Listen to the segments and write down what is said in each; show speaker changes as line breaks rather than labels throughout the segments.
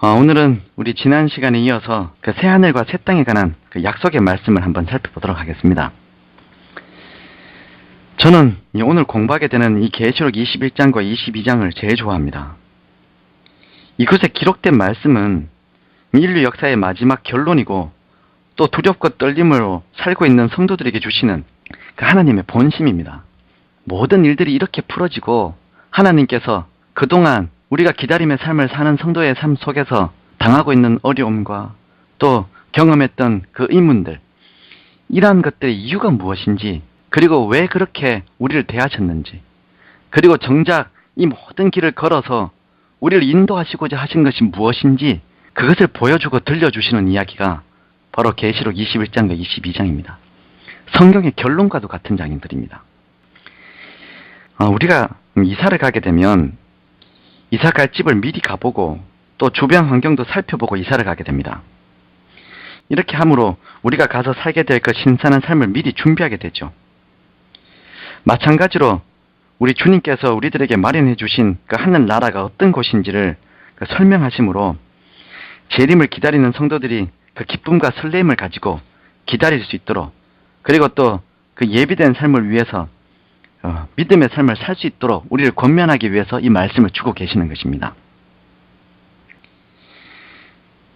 오늘은 우리 지난 시간에 이어서 그 새하늘과 새 땅에 관한 그 약속의 말씀을 한번 살펴보도록 하겠습니다. 저는 오늘 공부하게 되는 이 계시록 21장과 22장을 제일 좋아합니다. 이곳에 기록된 말씀은 인류 역사의 마지막 결론이고 또 두렵고 떨림으로 살고 있는 성도들에게 주시는 그 하나님의 본심입니다. 모든 일들이 이렇게 풀어지고 하나님께서 그동안 우리가 기다림의 삶을 사는 성도의 삶 속에서 당하고 있는 어려움과 또 경험했던 그 의문들, 이러한 것들의 이유가 무엇인지, 그리고 왜 그렇게 우리를 대하셨는지, 그리고 정작 이 모든 길을 걸어서 우리를 인도하시고자 하신 것이 무엇인지 그것을 보여주고 들려주시는 이야기가 바로 계시록 21장과 22장입니다. 성경의 결론과도 같은 장면들입니다. 우리가 이사를 가게 되면 이사 갈 집을 미리 가보고 또 주변 환경도 살펴보고 이사를 가게 됩니다. 이렇게 함으로 우리가 가서 살게 될 그 신선한 삶을 미리 준비하게 되죠. 마찬가지로 우리 주님께서 우리들에게 마련해 주신 그 하늘 나라가 어떤 곳인지를 설명하심으로 재림을 기다리는 성도들이 그 기쁨과 설렘을 가지고 기다릴 수 있도록, 그리고 또 그 예비된 삶을 위해서 믿음의 삶을 살 수 있도록 우리를 권면하기 위해서 이 말씀을 주고 계시는 것입니다.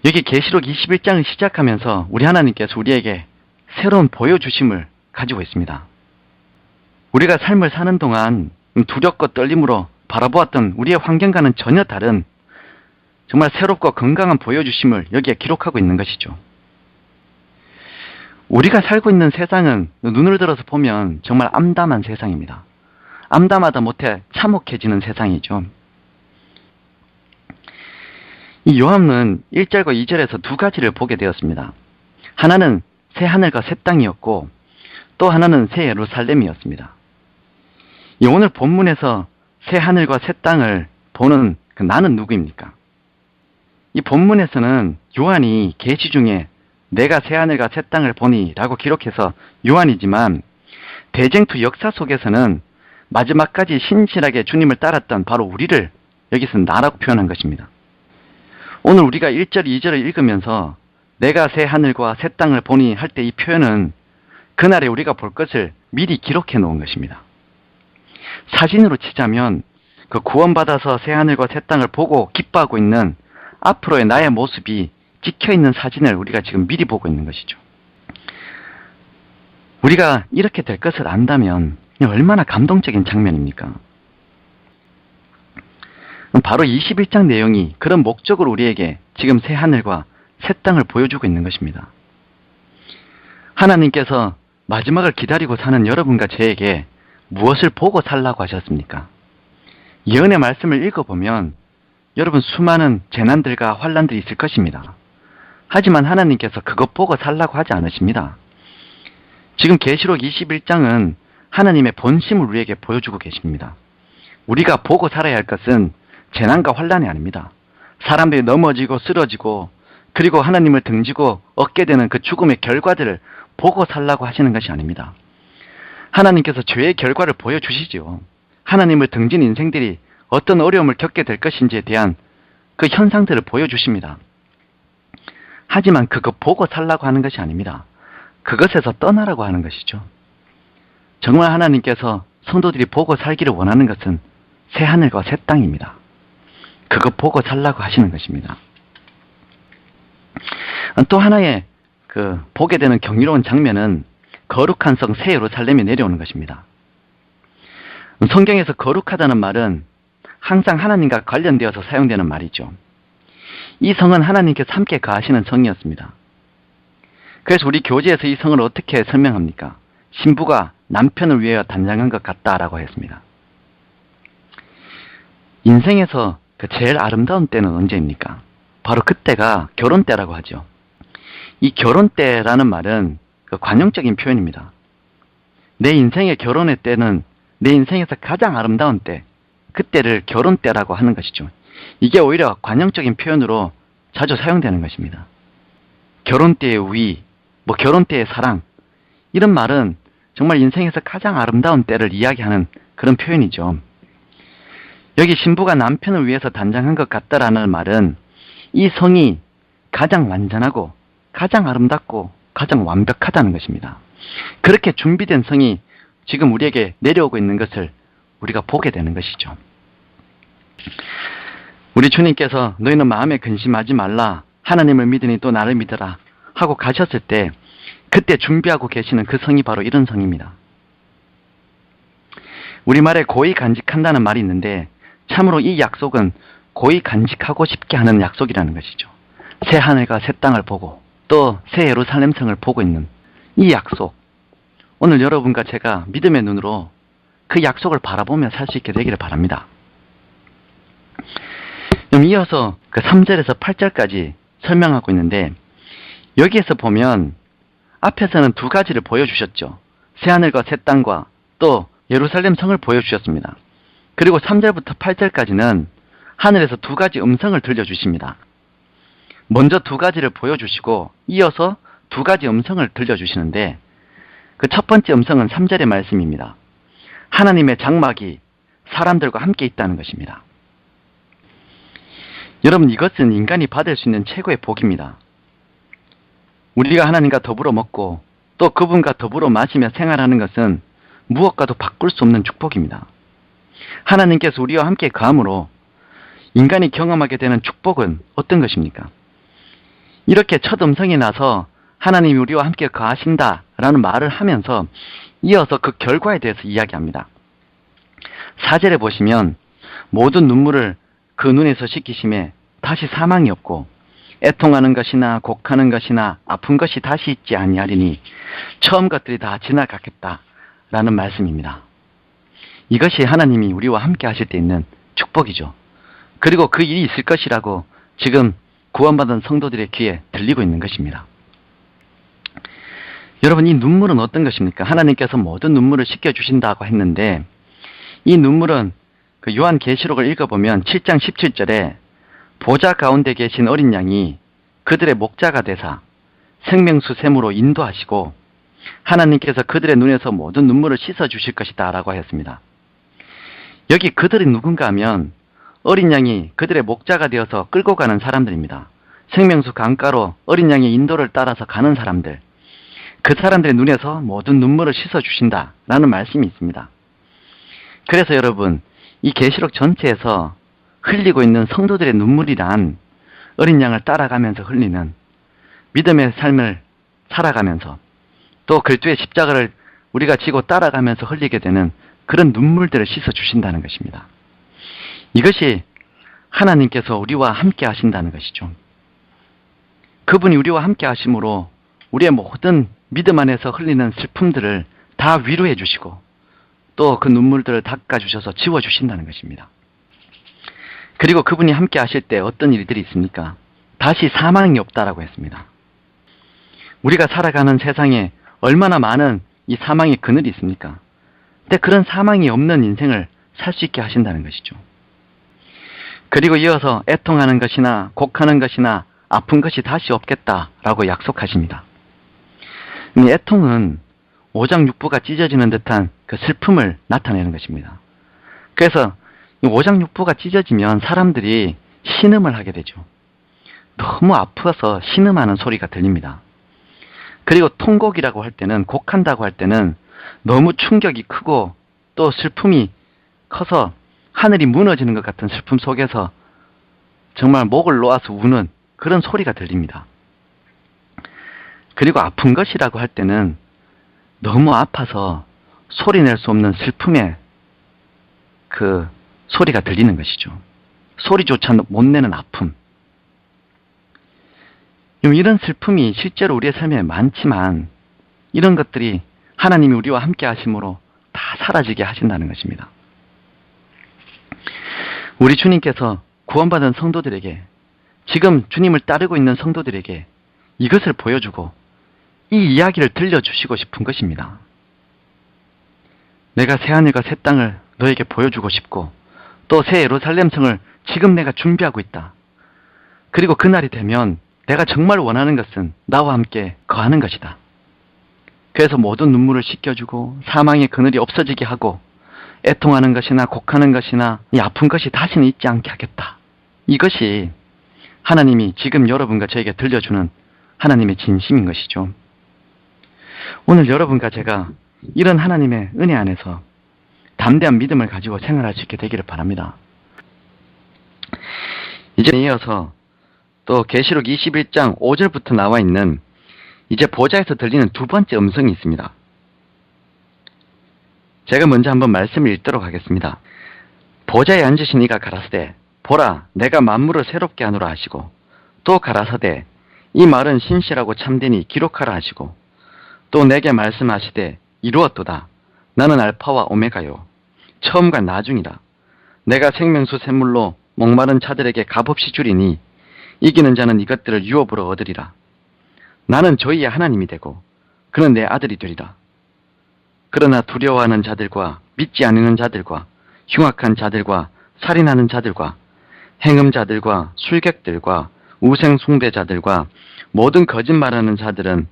여기 계시록 21장을 시작하면서 우리 하나님께서 우리에게 새로운 보여주심을 가지고 있습니다. 우리가 삶을 사는 동안 두렵고 떨림으로 바라보았던 우리의 환경과는 전혀 다른 정말 새롭고 건강한 보여주심을 여기에 기록하고 있는 것이죠. 우리가 살고 있는 세상은 눈을 들어서 보면 정말 암담한 세상입니다. 암담하다 못해 참혹해지는 세상이죠. 이 요한은 1절과 2절에서 두 가지를 보게 되었습니다. 하나는 새 하늘과 새 땅이었고 또 하나는 새 예루살렘이었습니다. 오늘 본문에서 새 하늘과 새 땅을 보는 그 나는 누구입니까? 이 본문에서는 요한이 계시 중에 내가 새 하늘과 새 땅을 보니 라고 기록해서 요한이지만 대쟁투 역사 속에서는 마지막까지 신실하게 주님을 따랐던 바로 우리를 여기서 나라고 표현한 것입니다. 오늘 우리가 1절, 2절을 읽으면서 내가 새 하늘과 새 땅을 보니 할 때 이 표현은 그날에 우리가 볼 것을 미리 기록해 놓은 것입니다. 사진으로 치자면 그 구원받아서 새 하늘과 새 땅을 보고 기뻐하고 있는 앞으로의 나의 모습이 찍혀있는 사진을 우리가 지금 미리 보고 있는 것이죠. 우리가 이렇게 될 것을 안다면 얼마나 감동적인 장면입니까? 바로 21장 내용이 그런 목적으로 우리에게 지금 새 하늘과 새 땅을 보여주고 있는 것입니다. 하나님께서 마지막을 기다리고 사는 여러분과 저에게 무엇을 보고 살라고 하셨습니까? 예언의 말씀을 읽어보면 여러분 수많은 재난들과 환난들이 있을 것입니다. 하지만 하나님께서 그것 보고 살라고 하지 않으십니다. 지금 계시록 21장은 하나님의 본심을 우리에게 보여주고 계십니다. 우리가 보고 살아야 할 것은 재난과 환난이 아닙니다. 사람들이 넘어지고 쓰러지고 그리고 하나님을 등지고 얻게 되는 그 죽음의 결과들을 보고 살라고 하시는 것이 아닙니다. 하나님께서 죄의 결과를 보여주시죠. 하나님을 등진 인생들이 어떤 어려움을 겪게 될 것인지에 대한 그 현상들을 보여주십니다. 하지만 그거 보고 살라고 하는 것이 아닙니다. 그것에서 떠나라고 하는 것이죠. 정말 하나님께서 성도들이 보고 살기를 원하는 것은 새 하늘과 새 땅입니다. 그거 보고 살라고 하시는 것입니다. 또 하나의 보게 되는 경이로운 장면은 거룩한 성 새 예루살렘이 내려오는 것입니다. 성경에서 거룩하다는 말은 항상 하나님과 관련되어서 사용되는 말이죠. 이 성은 하나님께서 함께 거하시는 성이었습니다. 그래서 우리 교재에서 이 성을 어떻게 설명합니까? 신부가 남편을 위하여 단장한 것 같다라고 했습니다. 인생에서 제일 아름다운 때는 언제입니까? 바로 그때가 결혼 때라고 하죠. 이 결혼 때라는 말은 관용적인 표현입니다. 내 인생의 결혼의 때는 내 인생에서 가장 아름다운 때, 그때를 결혼 때라고 하는 것이죠. 이게 오히려 관용적인 표현으로 자주 사용되는 것입니다. 결혼 때의 우위, 결혼 때의 사랑, 이런 말은 정말 인생에서 가장 아름다운 때를 이야기하는 그런 표현이죠. 여기 신부가 남편을 위해서 단장한 것 같다라는 말은 이 성이 가장 완전하고 가장 아름답고 가장 완벽하다는 것입니다. 그렇게 준비된 성이 지금 우리에게 내려오고 있는 것을 우리가 보게 되는 것이죠. 우리 주님께서 너희는 마음에 근심하지 말라, 하나님을 믿으니 또 나를 믿어라 하고 가셨을 때 그때 준비하고 계시는 그 성이 바로 이런 성입니다. 우리말에 고이 간직한다는 말이 있는데 참으로 이 약속은 고이 간직하고 싶게 하는 약속이라는 것이죠. 새 하늘과 새 땅을 보고 또 새 예루살렘 성을 보고 있는 이 약속, 오늘 여러분과 제가 믿음의 눈으로 그 약속을 바라보며 살 수 있게 되기를 바랍니다. 그럼 이어서 그 3절에서 8절까지 설명하고 있는데 여기에서 보면 앞에서는 두 가지를 보여주셨죠. 새하늘과 새 땅과 또 예루살렘 성을 보여주셨습니다. 그리고 3절부터 8절까지는 하늘에서 두 가지 음성을 들려주십니다. 먼저 두 가지를 보여주시고 이어서 두 가지 음성을 들려주시는데 그 첫 번째 음성은 3절의 말씀입니다. 하나님의 장막이 사람들과 함께 있다는 것입니다. 여러분, 이것은 인간이 받을 수 있는 최고의 복입니다. 우리가 하나님과 더불어 먹고 또 그분과 더불어 마시며 생활하는 것은 무엇과도 바꿀 수 없는 축복입니다. 하나님께서 우리와 함께 거함으로 인간이 경험하게 되는 축복은 어떤 것입니까? 이렇게 첫 음성이 나서 하나님이 우리와 함께 거하신다라는 말을 하면서 이어서 그 결과에 대해서 이야기합니다. 4절에 보시면 모든 눈물을 그 눈에서 씻기심에 다시 사망이 없고 애통하는 것이나 곡하는 것이나 아픈 것이 다시 있지 아니하리니 처음 것들이 다 지나가겠다라는 말씀입니다. 이것이 하나님이 우리와 함께 하실 때 있는 축복이죠. 그리고 그 일이 있을 것이라고 지금 구원받은 성도들의 귀에 들리고 있는 것입니다. 여러분, 이 눈물은 어떤 것입니까? 하나님께서 모든 눈물을 씻겨주신다고 했는데 이 눈물은 그 요한계시록을 읽어보면 7장 17절에 보좌 가운데 계신 어린 양이 그들의 목자가 되사 생명수 샘으로 인도하시고 하나님께서 그들의 눈에서 모든 눈물을 씻어주실 것이다 라고 하였습니다. 여기 그들이 누군가 하면 어린 양이 그들의 목자가 되어서 끌고 가는 사람들입니다. 생명수 강가로 어린 양의 인도를 따라서 가는 사람들, 그 사람들의 눈에서 모든 눈물을 씻어주신다라는 말씀이 있습니다. 그래서 여러분, 이 계시록 전체에서 흘리고 있는 성도들의 눈물이란 어린 양을 따라가면서 흘리는 믿음의 삶을 살아가면서 또 그리스도의 십자가를 우리가 지고 따라가면서 흘리게 되는 그런 눈물들을 씻어주신다는 것입니다. 이것이 하나님께서 우리와 함께 하신다는 것이죠. 그분이 우리와 함께 하심으로 우리의 모든 믿음 안에서 흘리는 슬픔들을 다 위로해 주시고 또 그 눈물들을 닦아주셔서 지워주신다는 것입니다. 그리고 그분이 함께 하실 때 어떤 일들이 있습니까? 다시 사망이 없다라고 했습니다. 우리가 살아가는 세상에 얼마나 많은 이 사망의 그늘이 있습니까? 근데 그런 사망이 없는 인생을 살 수 있게 하신다는 것이죠. 그리고 이어서 애통하는 것이나 곡하는 것이나 아픈 것이 다시 없겠다라고 약속하십니다. 이 애통은 오장육부가 찢어지는 듯한 그 슬픔을 나타내는 것입니다. 그래서 이 오장육부가 찢어지면 사람들이 신음을 하게 되죠. 너무 아파서 신음하는 소리가 들립니다. 그리고 통곡이라고 할 때는, 곡한다고 할 때는 너무 충격이 크고 또 슬픔이 커서 하늘이 무너지는 것 같은 슬픔 속에서 정말 목을 놓아서 우는 그런 소리가 들립니다. 그리고 아픈 것이라고 할 때는 너무 아파서 소리 낼 수 없는 슬픔의 그 소리가 들리는 것이죠. 소리조차 못 내는 아픔. 이런 슬픔이 실제로 우리의 삶에 많지만 이런 것들이 하나님이 우리와 함께 하심으로 다 사라지게 하신다는 것입니다. 우리 주님께서 구원받은 성도들에게, 지금 주님을 따르고 있는 성도들에게 이것을 보여주고 이 이야기를 들려주시고 싶은 것입니다. 내가 새하늘과 새 땅을 너에게 보여주고 싶고 또 새 예루살렘 성을 지금 내가 준비하고 있다. 그리고 그날이 되면 내가 정말 원하는 것은 나와 함께 거하는 것이다. 그래서 모든 눈물을 씻겨주고 사망의 그늘이 없어지게 하고 애통하는 것이나 곡하는 것이나 이 아픈 것이 다시는 있지 않게 하겠다. 이것이 하나님이 지금 여러분과 저에게 들려주는 하나님의 진심인 것이죠. 오늘 여러분과 제가 이런 하나님의 은혜 안에서 담대한 믿음을 가지고 생활할 수 있게 되기를 바랍니다. 이제 이어서 또 계시록 21장 5절부터 나와 있는 이제 보좌에서 들리는 두 번째 음성이 있습니다. 제가 먼저 한번 말씀을 읽도록 하겠습니다. 보좌에 앉으신 이가 가라사대 보라 내가 만물을 새롭게 하노라 하시고 또 가라사대 이 말은 신실하고 참되니 기록하라 하시고 또 내게 말씀하시되 이루었도다 나는 알파와 오메가요 처음과 나중이라 내가 생명수 샘물로 목마른 자들에게 값없이 주리니 이기는 자는 이것들을 유업으로 얻으리라. 나는 저희의 하나님이 되고 그는 내 아들이 되리라. 그러나 두려워하는 자들과 믿지 않는 자들과 흉악한 자들과 살인하는 자들과 행음자들과 술객들과 우생 숭배자들과 모든 거짓말하는 자들은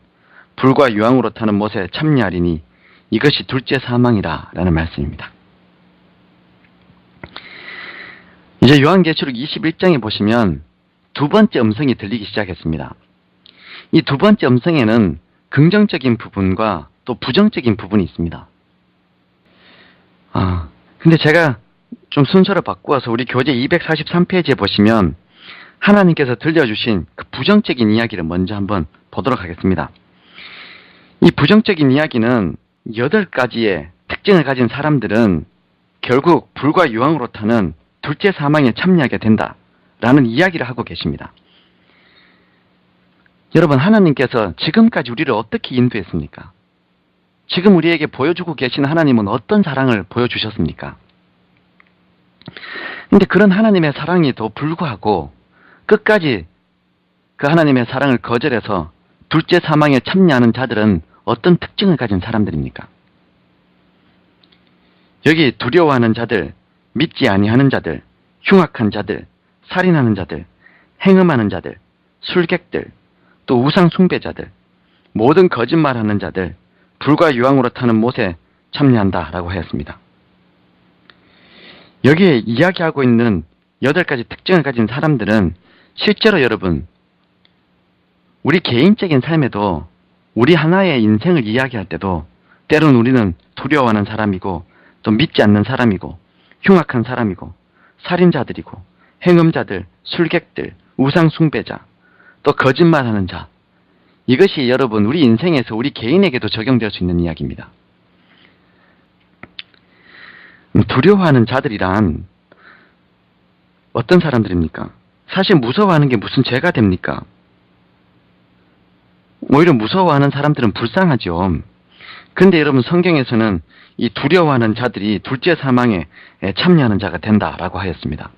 불과 유황으로 타는 못에 참여하리니 이것이 둘째 사망이라 라는 말씀입니다. 이제 요한계시록 21장에 보시면 두 번째 음성이 들리기 시작했습니다. 이 두 번째 음성에는 긍정적인 부분과 또 부정적인 부분이 있습니다. 근데 제가 좀 순서를 바꾸어서 우리 교재 243페이지에 보시면 하나님께서 들려주신 그 부정적인 이야기를 먼저 한번 보도록 하겠습니다. 이 부정적인 이야기는 8가지의 특징을 가진 사람들은 결국 불과 유황으로 타는 둘째 사망에 참여하게 된다라는 이야기를 하고 계십니다. 여러분, 하나님께서 지금까지 우리를 어떻게 인도했습니까? 지금 우리에게 보여주고 계신 하나님은 어떤 사랑을 보여주셨습니까? 근데 그런 하나님의 사랑에도 불구하고 끝까지 그 하나님의 사랑을 거절해서 둘째 사망에 참여하는 자들은 어떤 특징을 가진 사람들입니까? 여기 두려워하는 자들, 믿지 아니하는 자들, 흉악한 자들, 살인하는 자들, 행음하는 자들, 술객들, 또 우상 숭배자들, 모든 거짓말하는 자들, 불과 유황으로 타는 못에 참여한다라고 하였습니다. 여기에 이야기하고 있는 8가지 특징을 가진 사람들은 실제로 여러분, 우리 개인적인 삶에도 우리 하나의 인생을 이야기할 때도 때로는 우리는 두려워하는 사람이고 또 믿지 않는 사람이고 흉악한 사람이고 살인자들이고 행음자들, 술객들, 우상 숭배자, 또 거짓말하는 자, 이것이 여러분 우리 인생에서 우리 개인에게도 적용될 수 있는 이야기입니다. 두려워하는 자들이란 어떤 사람들입니까? 사실 무서워하는 게 무슨 죄가 됩니까? 오히려 무서워하는 사람들은 불쌍하죠. 근데 여러분 성경에서는 이 두려워하는 자들이 둘째 사망에 참여하는 자가 된다라고 하였습니다.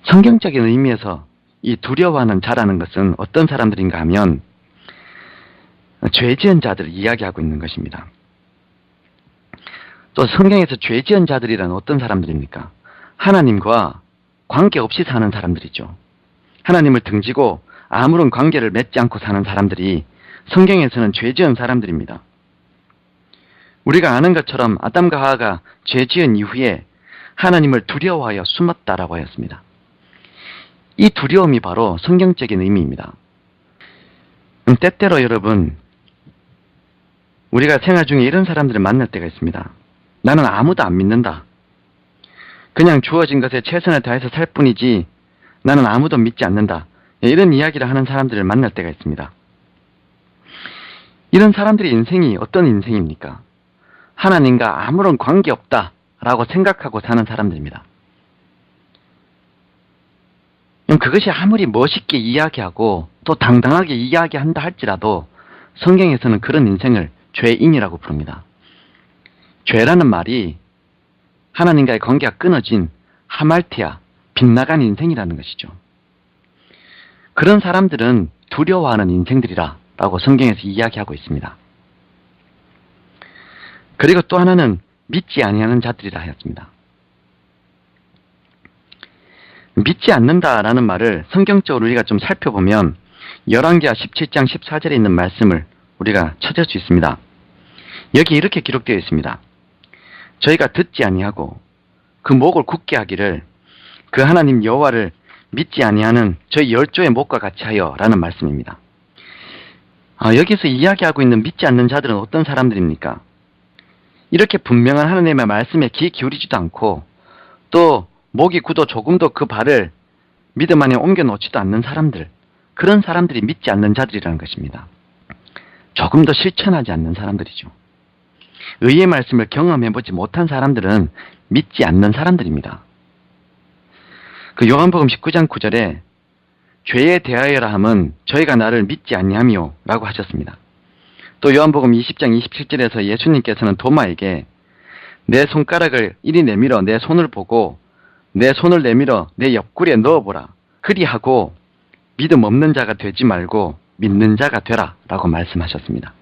성경적인 의미에서 이 두려워하는 자라는 것은 어떤 사람들인가 하면 죄 지은 자들을 이야기하고 있는 것입니다. 또 성경에서 죄 지은 자들이란 어떤 사람들입니까? 하나님과 관계없이 사는 사람들이죠. 하나님을 등지고 아무런 관계를 맺지 않고 사는 사람들이 성경에서는 죄 지은 사람들입니다. 우리가 아는 것처럼 아담과 하와가 죄 지은 이후에 하나님을 두려워하여 숨었다라고 하였습니다. 이 두려움이 바로 성경적인 의미입니다. 때때로 여러분, 우리가 생활 중에 이런 사람들을 만날 때가 있습니다. 나는 아무도 안 믿는다. 그냥 주어진 것에 최선을 다해서 살 뿐이지 나는 아무도 믿지 않는다. 이런 이야기를 하는 사람들을 만날 때가 있습니다. 이런 사람들의 인생이 어떤 인생입니까? 하나님과 아무런 관계없다라고 생각하고 사는 사람들입니다. 그것이 아무리 멋있게 이야기하고 또 당당하게 이야기한다 할지라도 성경에서는 그런 인생을 죄인이라고 부릅니다. 죄라는 말이 하나님과의 관계가 끊어진 하말티아, 빗나간 인생이라는 것이죠. 그런 사람들은 두려워하는 인생들이라 라고 성경에서 이야기하고 있습니다. 그리고 또 하나는 믿지 아니하는 자들이라 하였습니다. 믿지 않는다라는 말을 성경적으로 우리가 좀 살펴보면 열왕기하 17장 14절에 있는 말씀을 우리가 찾을 수 있습니다. 여기 이렇게 기록되어 있습니다. 저희가 듣지 아니하고 그 목을 굳게 하기를 그 하나님 여호와를 믿지 아니하는 저희 열조의 목과 같이 하여 라는 말씀입니다. 여기서 이야기하고 있는 믿지 않는 자들은 어떤 사람들입니까? 이렇게 분명한 하나님의 말씀에 귀 기울이지도 않고 또 목이 굳어 조금도 그 발을 믿음 안에 옮겨 놓지도 않는 사람들, 그런 사람들이 믿지 않는 자들이라는 것입니다. 조금 더 실천하지 않는 사람들이죠. 의의 말씀을 경험해보지 못한 사람들은 믿지 않는 사람들입니다. 그 요한복음 19장 9절에 죄에 대하여라 함은 저희가 나를 믿지 아니하미요 라고 하셨습니다. 또 요한복음 20장 27절에서 예수님께서는 도마에게 내 손가락을 이리 내밀어 내 손을 보고 내 손을 내밀어 내 옆구리에 넣어보라. 그리하고 믿음 없는 자가 되지 말고 믿는 자가 되라 라고 말씀하셨습니다.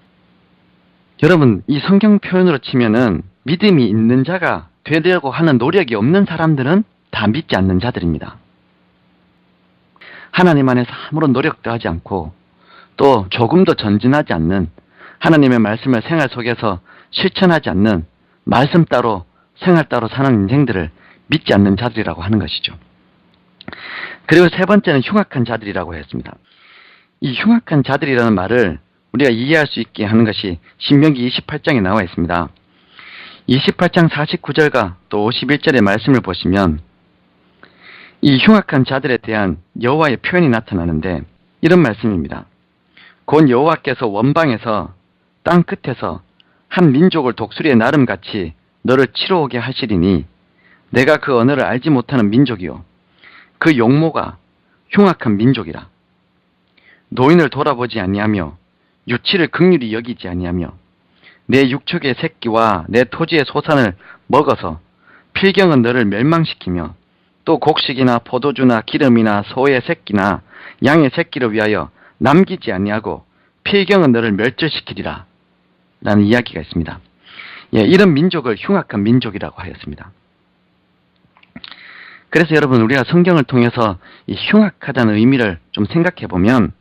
여러분, 이 성경 표현으로 치면은 믿음이 있는 자가 되려고 하는 노력이 없는 사람들은 다 믿지 않는 자들입니다. 하나님 안에서 아무런 노력도 하지 않고 또 조금도 전진하지 않는, 하나님의 말씀을 생활 속에서 실천하지 않는, 말씀 따로 생활 따로 사는 인생들을 믿지 않는 자들이라고 하는 것이죠. 그리고 세 번째는 흉악한 자들이라고 했습니다. 이 흉악한 자들이라는 말을 우리가 이해할 수 있게 하는 것이 신명기 28장에 나와 있습니다. 28장 49절과 또 51절의 말씀을 보시면 이 흉악한 자들에 대한 여호와의 표현이 나타나는데 이런 말씀입니다. 곧 여호와께서 원방에서 땅 끝에서 한 민족을 독수리의 나름같이 너를 치러 오게 하시리니 내가 그 언어를 알지 못하는 민족이요 그 용모가 흉악한 민족이라. 노인을 돌아보지 아니하며 유치를 긍휼히 여기지 아니하며 내 육축의 새끼와 내 토지의 소산을 먹어서 필경은 너를 멸망시키며 또 곡식이나 포도주나 기름이나 소의 새끼나 양의 새끼를 위하여 남기지 아니하고 필경은 너를 멸절시키리라 라는 이야기가 있습니다. 이런 민족을 흉악한 민족이라고 하였습니다. 그래서 여러분, 우리가 성경을 통해서 이 흉악하다는 의미를 좀 생각해 보면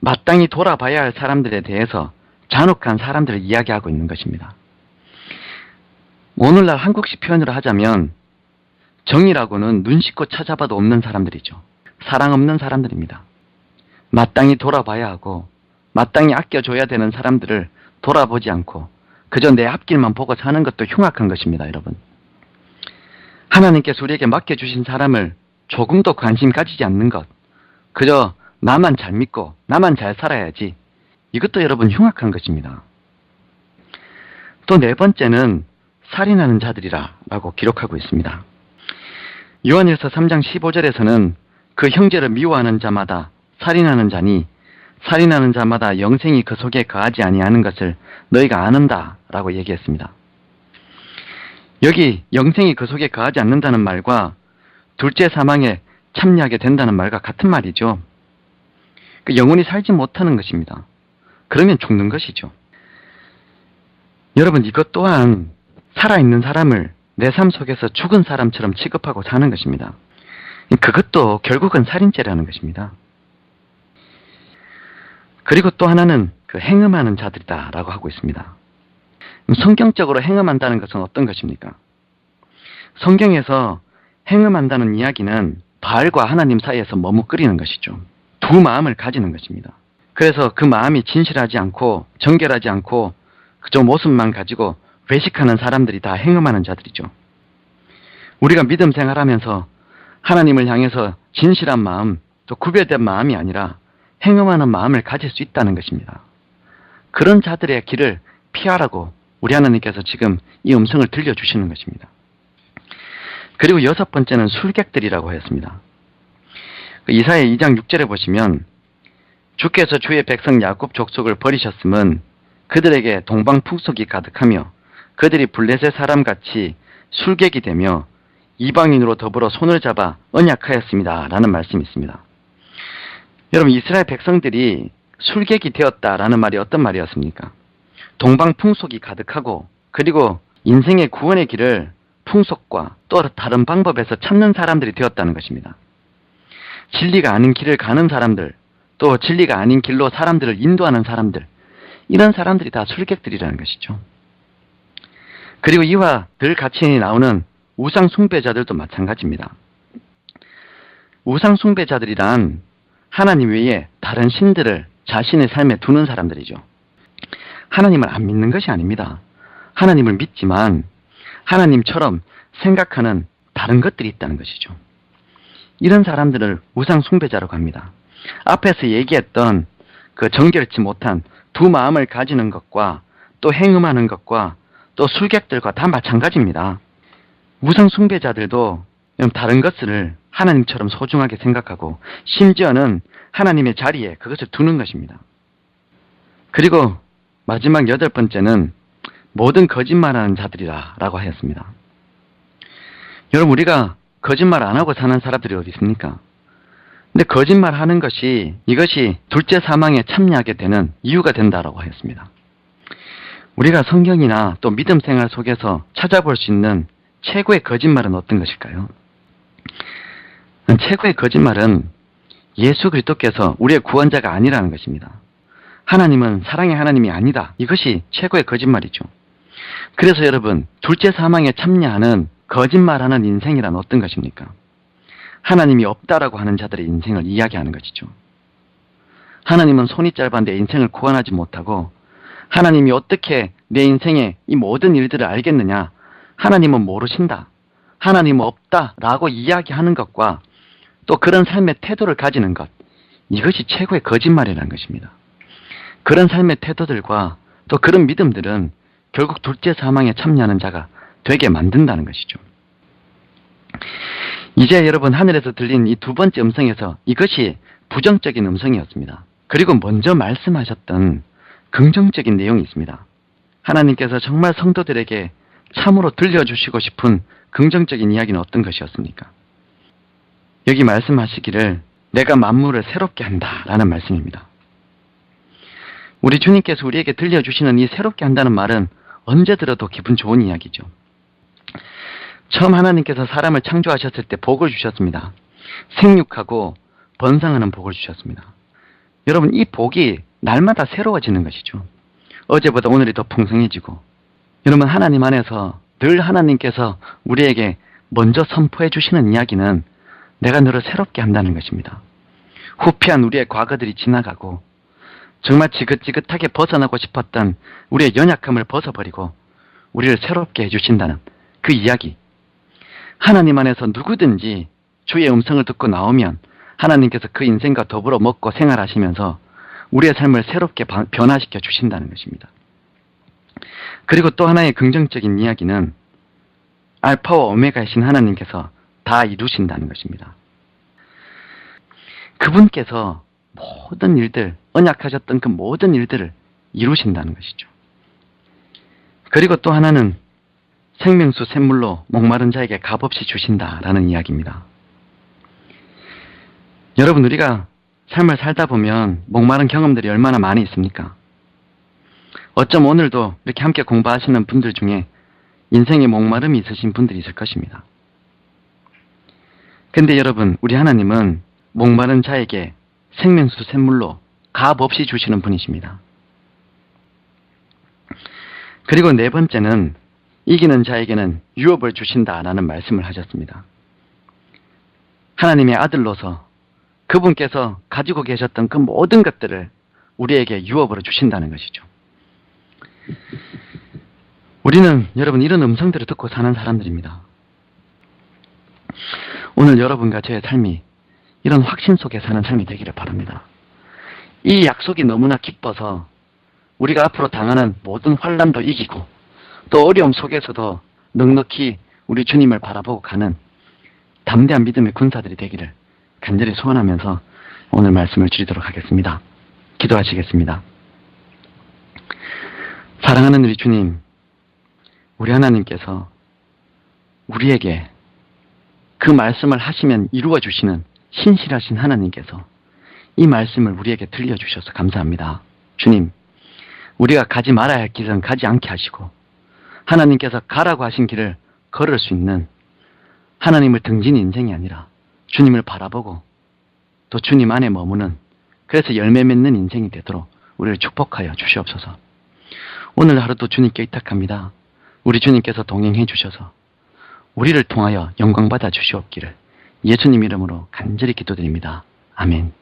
마땅히 돌아봐야 할 사람들에 대해서 잔혹한 사람들을 이야기하고 있는 것입니다. 오늘날 한국식 표현으로 하자면 정의라고는 눈 씻고 찾아봐도 없는 사람들이죠. 사랑 없는 사람들입니다. 마땅히 돌아봐야 하고 마땅히 아껴줘야 되는 사람들을 돌아보지 않고 그저 내 앞길만 보고 사는 것도 흉악한 것입니다, 여러분. 하나님께서 우리에게 맡겨주신 사람을 조금도 관심 가지지 않는 것, 그저 나만 잘 믿고 나만 잘 살아야지, 이것도 여러분 흉악한 것입니다. 또 네 번째는 살인하는 자들이라 라고 기록하고 있습니다. 요한일서 3장 15절에서는 그 형제를 미워하는 자마다 살인하는 자니 살인하는 자마다 영생이 그 속에 거하지 아니하는 것을 너희가 아는다 라고 얘기했습니다. 여기 영생이 그 속에 거하지 않는다는 말과 둘째 사망에 참여하게 된다는 말과 같은 말이죠. 영원히 살지 못하는 것입니다. 그러면 죽는 것이죠. 여러분, 이것 또한 살아있는 사람을 내 삶 속에서 죽은 사람처럼 취급하고 사는 것입니다. 그것도 결국은 살인죄라는 것입니다. 그리고 또 하나는 그 행음하는 자들이다라고 하고 있습니다. 성경적으로 행음한다는 것은 어떤 것입니까? 성경에서 행음한다는 이야기는 바알과 하나님 사이에서 머뭇거리는 것이죠. 두 마음을 가지는 것입니다. 그래서 그 마음이 진실하지 않고 정결하지 않고 그저 모습만 가지고 외식하는 사람들이 다 행음하는 자들이죠. 우리가 믿음 생활하면서 하나님을 향해서 진실한 마음, 또 구별된 마음이 아니라 행음하는 마음을 가질 수 있다는 것입니다. 그런 자들의 길을 피하라고 우리 하나님께서 지금 이 음성을 들려주시는 것입니다. 그리고 여섯 번째는 술객들이라고 하였습니다. 이사야 2장 6절에 보시면 주께서 주의 백성 야곱 족속을 버리셨음은 그들에게 동방풍속이 가득하며 그들이 블레셋 사람같이 술객이 되며 이방인으로 더불어 손을 잡아 언약하였습니다 라는 말씀이 있습니다. 여러분, 이스라엘 백성들이 술객이 되었다라는 말이 어떤 말이었습니까? 동방풍속이 가득하고 그리고 인생의 구원의 길을 풍속과 또 다른 방법에서 찾는 사람들이 되었다는 것입니다. 진리가 아닌 길을 가는 사람들, 또 진리가 아닌 길로 사람들을 인도하는 사람들, 이런 사람들이 다 술객들이라는 것이죠. 그리고 이와 늘 같이 나오는 우상 숭배자들도 마찬가지입니다. 우상숭배자들이란 하나님 외에 다른 신들을 자신의 삶에 두는 사람들이죠. 하나님을 안 믿는 것이 아닙니다. 하나님을 믿지만 하나님처럼 생각하는 다른 것들이 있다는 것이죠. 이런 사람들을 우상숭배자라고 합니다. 앞에서 얘기했던 그 정결치 못한 두 마음을 가지는 것과 또 행음하는 것과 또 술객들과 다 마찬가지입니다. 우상숭배자들도 다른 것을 하나님처럼 소중하게 생각하고 심지어는 하나님의 자리에 그것을 두는 것입니다. 그리고 마지막 8번째는 모든 거짓말하는 자들이라 라고 하였습니다. 여러분, 우리가 거짓말 안 하고 사는 사람들이 어디 있습니까? 근데 거짓말하는 것이 이것이 둘째 사망에 참여하게 되는 이유가 된다라고 하였습니다. 우리가 성경이나 또 믿음 생활 속에서 찾아볼 수 있는 최고의 거짓말은 어떤 것일까요? 최고의 거짓말은 예수 그리스도께서 우리의 구원자가 아니라는 것입니다. 하나님은 사랑의 하나님이 아니다. 이것이 최고의 거짓말이죠. 그래서 여러분, 둘째 사망에 참여하는 거짓말하는 인생이란 어떤 것입니까? 하나님이 없다라고 하는 자들의 인생을 이야기하는 것이죠. 하나님은 손이 짧아 내 인생을 구원하지 못하고 하나님이 어떻게 내 인생의 이 모든 일들을 알겠느냐? 하나님은 모르신다. 하나님은 없다라고 이야기하는 것과 또 그런 삶의 태도를 가지는 것, 이것이 최고의 거짓말이라는 것입니다. 그런 삶의 태도들과 또 그런 믿음들은 결국 둘째 사망에 참여하는 자가 되게 만든다는 것이죠. 이제 여러분, 하늘에서 들린 이 두 번째 음성에서 이것이 부정적인 음성이었습니다. 그리고 먼저 말씀하셨던 긍정적인 내용이 있습니다. 하나님께서 정말 성도들에게 참으로 들려주시고 싶은 긍정적인 이야기는 어떤 것이었습니까? 여기 말씀하시기를 내가 만물을 새롭게 한다 라는 말씀입니다. 우리 주님께서 우리에게 들려주시는 이 새롭게 한다는 말은 언제 들어도 기분 좋은 이야기죠. 처음 하나님께서 사람을 창조하셨을 때 복을 주셨습니다. 생육하고 번성하는 복을 주셨습니다. 여러분, 이 복이 날마다 새로워지는 것이죠. 어제보다 오늘이 더 풍성해지고, 여러분, 하나님 안에서 늘 하나님께서 우리에게 먼저 선포해 주시는 이야기는 내가 너를 새롭게 한다는 것입니다. 후피한 우리의 과거들이 지나가고 정말 지긋지긋하게 벗어나고 싶었던 우리의 연약함을 벗어버리고 우리를 새롭게 해주신다는 그 이야기. 하나님 안에서 누구든지 주의 음성을 듣고 나오면 하나님께서 그 인생과 더불어 먹고 생활하시면서 우리의 삶을 새롭게 변화시켜 주신다는 것입니다. 그리고 또 하나의 긍정적인 이야기는 알파와 오메가이신 하나님께서 다 이루신다는 것입니다. 그분께서 모든 일들, 언약하셨던 그 모든 일들을 이루신다는 것이죠. 그리고 또 하나는 생명수 샘물로 목마른 자에게 값없이 주신다라는 이야기입니다. 여러분, 우리가 삶을 살다 보면 목마른 경험들이 얼마나 많이 있습니까? 어쩜 오늘도 이렇게 함께 공부하시는 분들 중에 인생에 목마름이 있으신 분들이 있을 것입니다. 근데 여러분, 우리 하나님은 목마른 자에게 생명수 샘물로 값없이 주시는 분이십니다. 그리고 네 번째는 이기는 자에게는 유업을 주신다라는 말씀을 하셨습니다. 하나님의 아들로서 그분께서 가지고 계셨던 그 모든 것들을 우리에게 유업으로 주신다는 것이죠. 우리는 여러분, 이런 음성들을 듣고 사는 사람들입니다. 오늘 여러분과 저의 삶이 이런 확신 속에 사는 삶이 되기를 바랍니다. 이 약속이 너무나 기뻐서 우리가 앞으로 당하는 모든 환난도 이기고 또 어려움 속에서도 넉넉히 우리 주님을 바라보고 가는 담대한 믿음의 군사들이 되기를 간절히 소원하면서 오늘 말씀을 드리도록 하겠습니다. 기도하시겠습니다. 사랑하는 우리 주님, 우리 하나님께서 우리에게 그 말씀을 하시면 이루어 주시는 신실하신 하나님께서 이 말씀을 우리에게 들려주셔서 감사합니다. 주님, 우리가 가지 말아야 할 길은 가지 않게 하시고 하나님께서 가라고 하신 길을 걸을 수 있는 하나님을 등지는 인생이 아니라 주님을 바라보고 또 주님 안에 머무는, 그래서 열매 맺는 인생이 되도록 우리를 축복하여 주시옵소서. 오늘 하루도 주님께 의탁합니다. 우리 주님께서 동행해 주셔서 우리를 통하여 영광받아 주시옵기를 예수님 이름으로 간절히 기도드립니다. 아멘.